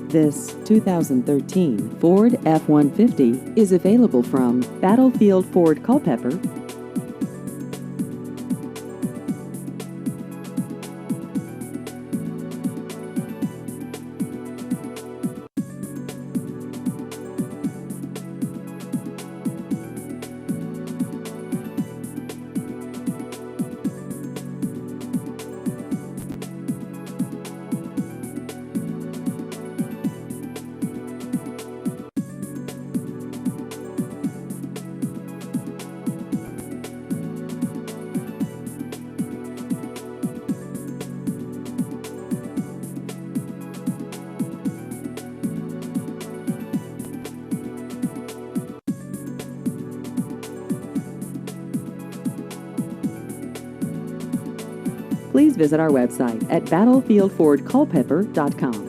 This 2013 Ford F-150 is available from Battlefield Ford Culpeper. Please visit our website at battlefieldfordculpeper.com.